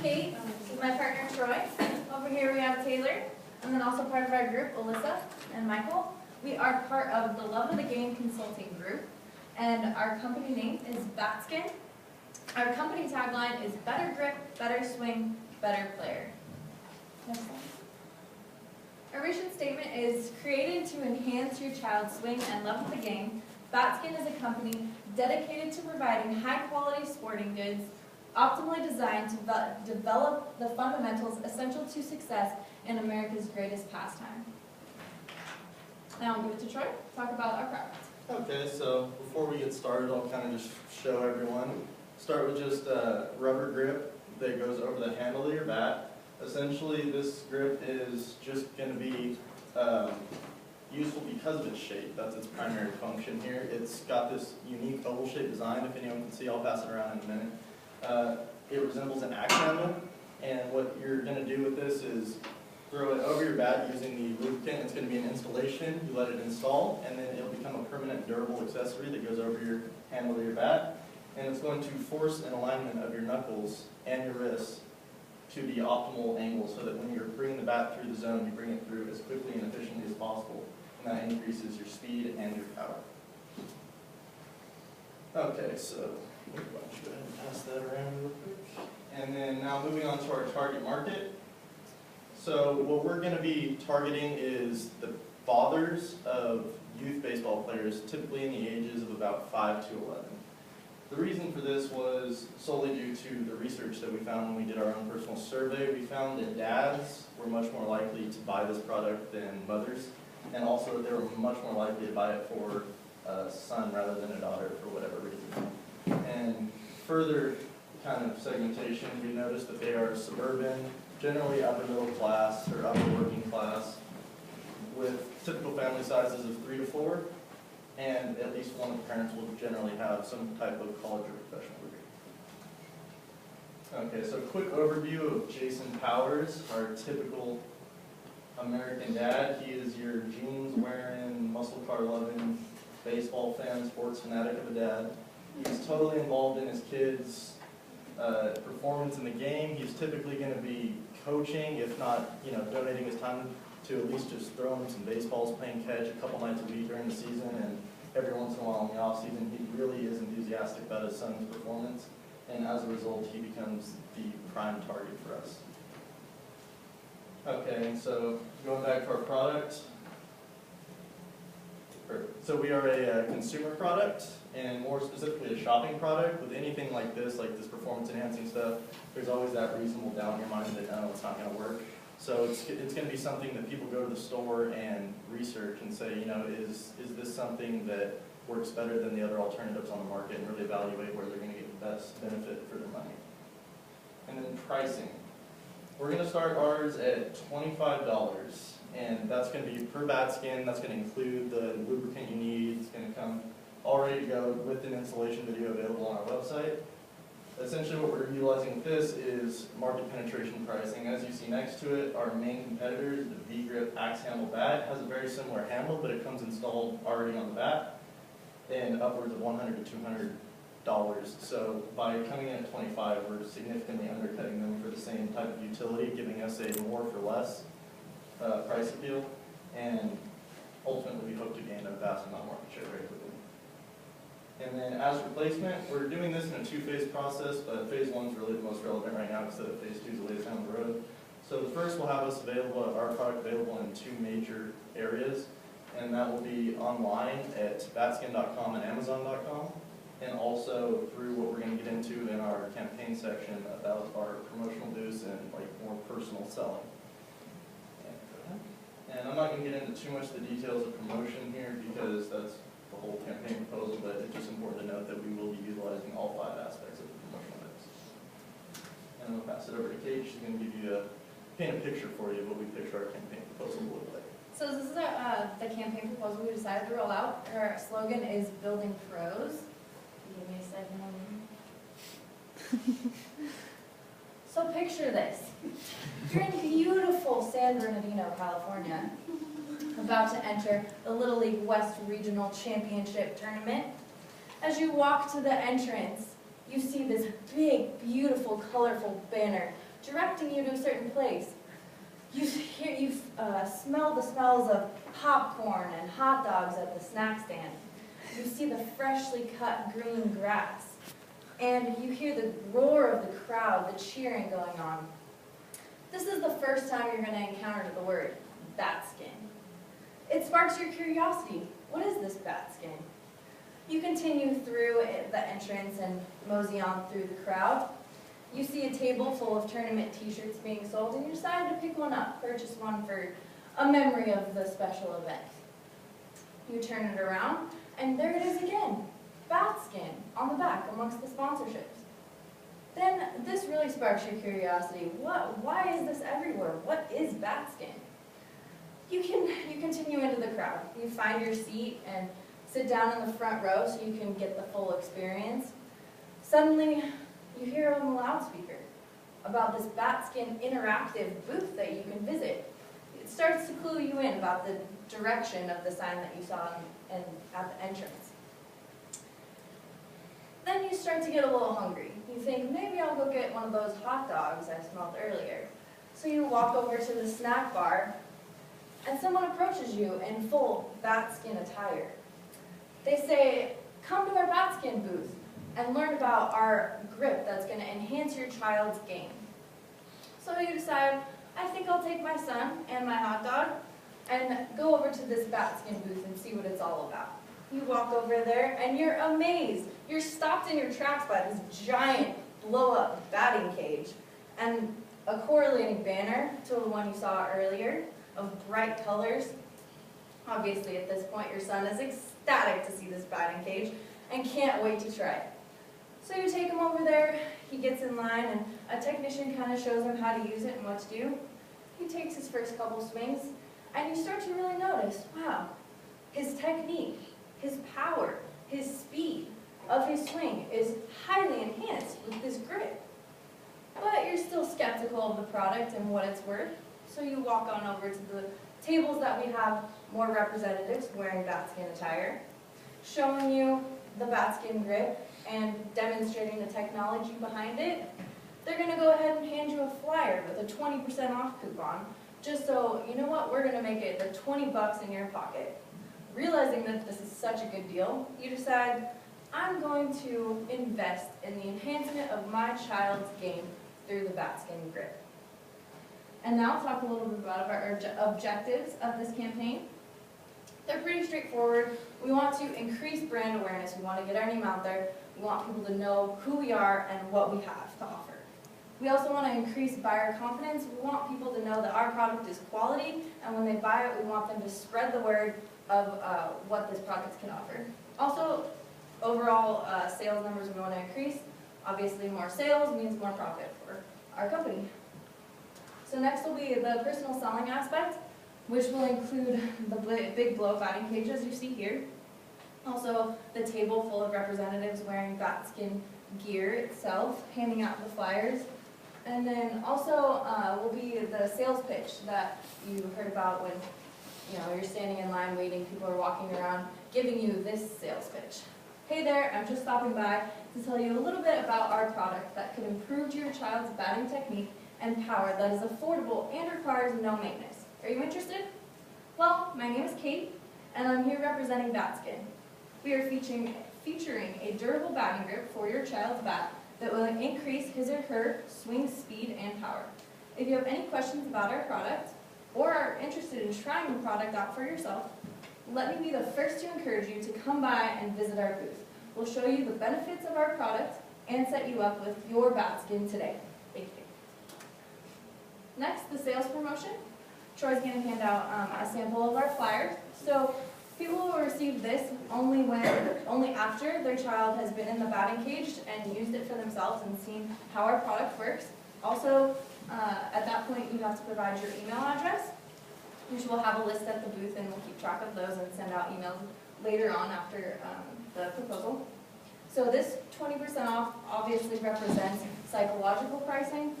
Kate. This is my partner, Troy. Over here we have Taylor, and then also part of our group, Alyssa and Michael. We are part of the Love of the Game Consulting Group, and our company name is Batskyn. Our company tagline is better grip, better swing, better player. Next slide. Our mission statement is created to enhance your child's swing and love of the game. Batskyn is a company dedicated to providing high-quality sporting goods, optimally designed to develop the fundamentals essential to success in America's greatest pastime. Now I'll give it to Troy to talk about our product. Okay, so before we get started, I'll kind of just show everyone. Start with just a rubber grip that goes over the handle of your bat. Essentially, this grip is just going to be useful because of its shape. That's its primary function here. It's got this unique oval-shaped design. If anyone can see, I'll pass it around in a minute. It resembles an axe handle, and what you're going to do with this is throw it over your bat using the lubricant. It's going to be an installation. You let it install, and then it'll become a permanent, durable accessory that goes over your handle of your bat. And it's going to force an alignment of your knuckles and your wrists to the optimal angle so that when you're bringing the bat through the zone, you bring it through as quickly and efficiently as possible. And that increases your speed and your power. Okay, so why don't you go ahead and pass that around real quick. And then now moving on to our target market. So what we're going to be targeting is the fathers of youth baseball players, typically in the ages of about 5 to 11. The reason for this was solely due to the research that we found when we did our own personal survey. We found that dads were much more likely to buy this product than mothers, and also that they were much more likely to buy it for a son rather than a daughter for whatever reason. And further kind of segmentation, we noticed that they are suburban, generally upper middle class or upper working class, with typical family sizes of 3 to 4, and at least one of the parents will generally have some type of college or professional degree. Okay, so quick overview of Jason Powers, our typical American dad. He is your jeans wearing, muscle car loving, baseball fan, sports fanatic of a dad. He's totally involved in his kids' performance in the game. He's typically going to be coaching, if not, donating his time to at least just throwing him some baseballs, playing catch a couple nights a week during the season, and every once in a while in the off season, he really is enthusiastic about his son's performance, and as a result, he becomes the prime target for us. Okay, so going back to our product. So we are a consumer product, and more specifically a shopping product. With anything like this performance enhancing stuff, there's always that reasonable doubt in your mind that, no, it's not going to work. So it's going to be something that people go to the store and research and say, is this something that works better than the other alternatives on the market, and really evaluate where they're going to get the best benefit for their money. And then pricing. We're going to start ours at $25, and that's going to be per Batskyn. That's going to include the lubricant you need. It's going to come all ready to go with an installation video available on our website. Essentially what we're utilizing with this is market penetration pricing. As you see next to it, our main competitor, the V-Grip Axe Handle Bat, has a very similar handle, but it comes installed already on the bat, and upwards of $100 to $200. So by coming in at $25, we're significantly undercutting them for the same type of utility, giving us a more for less price appeal, and ultimately we hope to gain a vast amount of market share very quickly. And then as replacement, we're doing this in a 2-phase process, but phase 1 is really the most relevant right now because phase 2 is a ways down the road. So the first will have us our product available in 2 major areas, and that will be online at batskyn.com and amazon.com, and also through what we're going to get into in our campaign section about our promotional booths and more personal selling. And I'm not going to get into too much of the details of promotion here because that's the whole campaign proposal, but it's just important to note that we will be utilizing all 5 aspects of the promotional mix. And I'm going to pass it over to Kate. She's going to give you paint a picture for you of what we picture our campaign proposal will look like. So this is the campaign proposal we decided to roll out. Our slogan is Building Pros. Give me a second. So picture this. You're in beautiful San Bernardino, California, about to enter the Little League West Regional Championship Tournament. As you walk to the entrance, you see this big, beautiful, colorful banner directing you to a certain place. You smell the smells of popcorn and hot dogs at the snack stand. You see the freshly cut green grass. And you hear the roar of the crowd, the cheering going on. This is the first time you're going to encounter the word Batskyn. It sparks your curiosity. What is this Batskyn? You continue through the entrance and mosey on through the crowd. You see a table full of tournament t-shirts being sold, and you decide to pick one up, purchase one for a memory of the special event. You turn it around, and there it is again, Batskyn on the back amongst the sponsorships. Then this really sparks your curiosity. Why is this everywhere? What is Batskyn? You continue into the crowd. You find your seat and sit down in the front row so you can get the full experience. Suddenly, you hear on the loudspeaker about this Batskyn interactive booth that you can visit. It starts to clue you in about the direction of the sign that you saw at the entrance. Then you start to get a little hungry. You think, maybe I'll go get one of those hot dogs I smelled earlier. So you walk over to the snack bar, and someone approaches you in full Batskyn attire. They say, come to our Batskyn booth and learn about our grip that's going to enhance your child's game. So you decide, I think I'll take my son and my hot dog and go over to this Batskyn booth and see what it's all about. You walk over there and you're amazed. You're stopped in your tracks by this giant blow-up batting cage and a correlating banner to the one you saw earlier of bright colors. Obviously at this point your son is ecstatic to see this batting cage and can't wait to try it. So you take him over there, he gets in line, and a technician kind of shows him how to use it and what to do. He takes his first couple swings, and you start to really notice, wow, his technique, his power, his speed of his swing is highly enhanced with this grip. But you're still skeptical of the product and what it's worth, so you walk on over to the tables that we have more representatives wearing Batskyn attire, showing you the Batskyn grip and demonstrating the technology behind it. They're going to go ahead and hand you a flyer with a 20% off coupon, just so, you know what, we're going to make it the 20 bucks in your pocket. Realizing that this is such a good deal, you decide, I'm going to invest in the enhancement of my child's game through the Batskyn grip. And now I'll talk a little bit about our objectives of this campaign. They're pretty straightforward. We want to increase brand awareness. We want to get our name out there. We want people to know who we are and what we have to offer. We also want to increase buyer confidence. We want people to know that our product is quality, and when they buy it, we want them to spread the word of what this product can offer. Also, overall sales numbers we want to increase. Obviously, more sales means more profit for our company. So next will be the personal selling aspect, which will include the big blow batting cages you see here. Also, the table full of representatives wearing Batskyn gear itself, handing out the flyers. And then also will be the sales pitch that you heard about when you're standing in line waiting, people are walking around, giving you this sales pitch. Hey there, I'm just stopping by to tell you a little bit about our product that could improve your child's batting technique and power that is affordable and requires no maintenance. Are you interested? Well, my name is Kate, and I'm here representing Batskyn. We are featuring a durable batting grip for your child's bat that will increase his or her swing speed and power. If you have any questions about our product, or are interested in trying the product out for yourself, let me be the first to encourage you to come by and visit our booth. We'll show you the benefits of our product and set you up with your Batskyn today. Thank you. Next, the sales promotion. Troy's going to hand out a sample of our flyers. So people will receive this only after their child has been in the batting cage and used it for themselves and seen how our product works. Also, at that point, you have to provide your email address, which we'll have a list at the booth, and we'll keep track of those and send out emails later on after the proposal. So this 20% off obviously represents psychological pricing.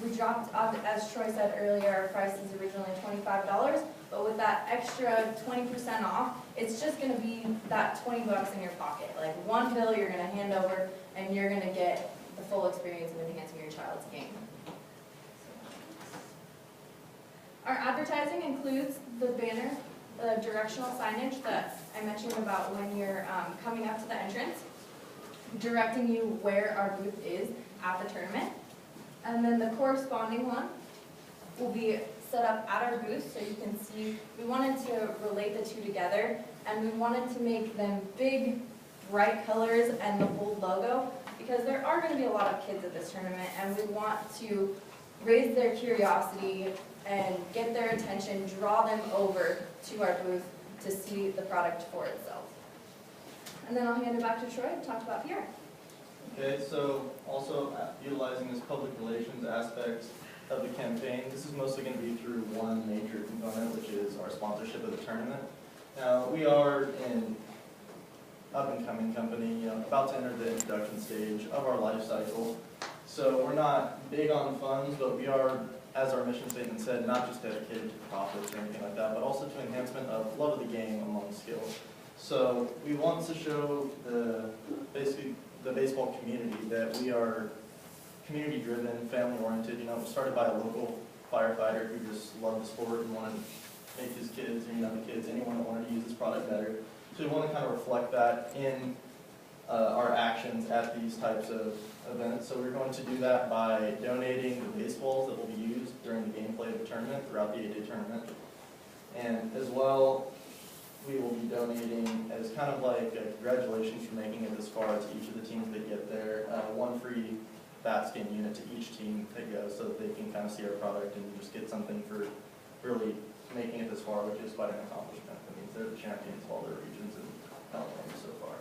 We dropped, as Troy said earlier, our price is originally $25, but with that extra 20% off, it's just going to be that 20 bucks in your pocket. Like one bill you're going to hand over, and you're going to get the full experience of enhancing your child's game. includes the banner, the directional signage that I mentioned about when you're coming up to the entrance, directing you where our booth is at the tournament. And then the corresponding one will be set up at our booth so you can see. We wanted to relate the two together, and we wanted to make them big, bright colors and the bold logo, because there are going to be a lot of kids at this tournament, and we want to raise their curiosity and get their attention, draw them over to our booth to see the product for itself. And then I'll hand it back to Troy to talk about PR. Okay, so also utilizing this public relations aspect of the campaign, this is mostly going to be through one major component, which is our sponsorship of the tournament. Now, we are an up-and-coming company, about to enter the introduction stage of our life cycle. So we're not big on funds, but we are, as our mission statement said, not just dedicated to profits or anything like that, but also to enhancement of love of the game among skills. So we want to show basically the baseball community that we are community-driven, family-oriented. It was started by a local firefighter who just loved the sport and wanted to make his kids, the kids, anyone that wanted to use this product better. So we want to kind of reflect that in our actions at these types of events. So we're going to do that by donating the baseballs that will be used during the gameplay of the tournament, throughout the 8-day tournament. And as well, we will be donating as kind of like a congratulations for making it this far to each of the teams that get there, one free Batskyn unit to each team that goes so that they can kind of see our product and just get something for really making it this far, which is quite an accomplishment. That means they're the champions of all their regions in California so far.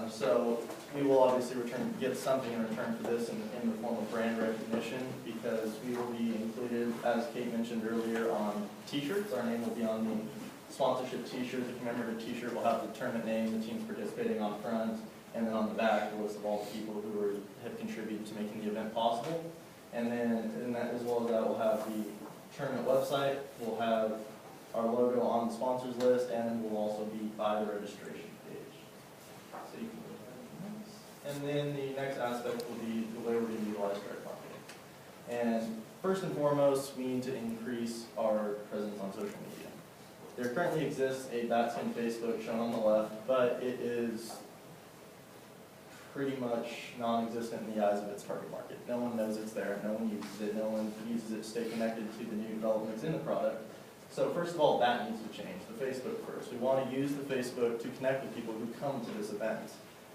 So we will obviously get something in return for this in the form of brand recognition, because we will be included, as Kate mentioned earlier, on t-shirts. Our name will be on the sponsorship t-shirt. The commemorative t-shirt will have the tournament name, the teams participating on front, and then on the back, the list of all the people who have contributed to making the event possible. And then, as well as that, we'll have the tournament website, we'll have our logo on the sponsors list, and then we'll also be by the registration page. So you can go ahead and next. And then the next aspect will be the way we're going to utilize direct marketing. And first and foremost, we need to increase our presence on social media. There currently exists a Batskyn Facebook shown on the left, but it is pretty much non-existent in the eyes of its target market. No one knows it's there, no one uses it, no one uses it to stay connected to the new developments in the product. So first of all, that needs to change, the Facebook first. We want to use the Facebook to connect with people who come to this event.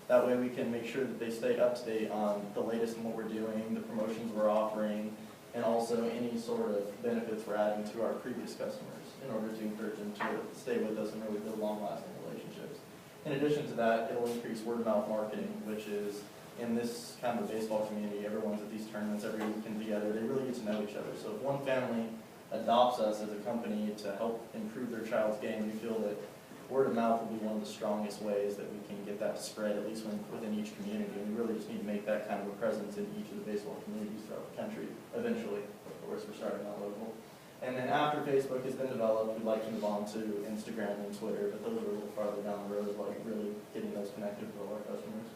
That way we can make sure that they stay up to date on the latest in what we're doing, the promotions we're offering, and also any sort of benefits we're adding to our previous customers in order to encourage them to stay with us and really build long-lasting relationships. In addition to that, it will increase word-of-mouth marketing, which is, in this kind of baseball community, everyone's at these tournaments every weekend together, they really get to know each other. So if one family adopts us as a company to help improve their child's game, we feel that word of mouth will be one of the strongest ways that we can get that spread, at least within each community. And we really just need to make that kind of a presence in each of the baseball communities throughout the country, eventually. Of course, we're starting out local. And then after Facebook has been developed, we'd like to move on to Instagram and Twitter, but those are a little farther down the road, like really getting those connected with all our customers.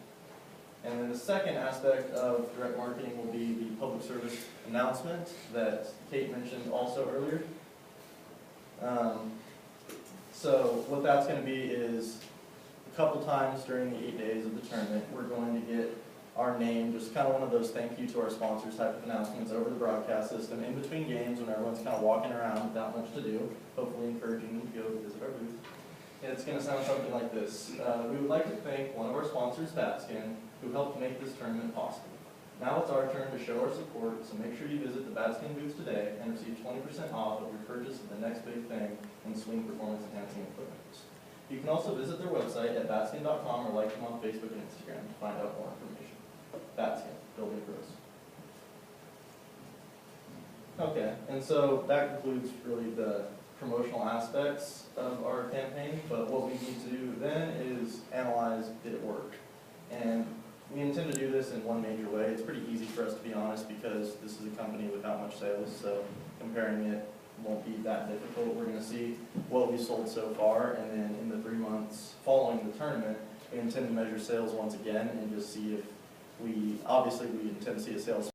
And then the second aspect of direct marketing will be the public service announcement that Kate mentioned also earlier. So what that's going to be is a couple times during the 8 days of the tournament, we're going to get our name, just kind of one of those thank you to our sponsors type of announcements over the broadcast system in between games when everyone's kind of walking around without much to do, hopefully encouraging them to go visit our booth. And it's going to sound something like this. We would like to thank one of our sponsors, Batskyn, who helped make this tournament possible. Now it's our turn to show our support, so make sure you visit the Batskyn booths today and receive 20% off of your purchase of the next big thing in swing performance enhancing equipment. You can also visit their website at batskyn.com or like them on Facebook and Instagram to find out more information. Batskyn, building growth. Okay, and so that concludes really the promotional aspects of our campaign, but what we need to do then is analyze, did it work? And we intend to do this in one major way. It's pretty easy for us, to be honest, because this is a company without much sales, so comparing it won't be that difficult. We're going to see what we sold so far, and then in the 3 months following the tournament, we intend to measure sales once again and just see if obviously we intend to see a sales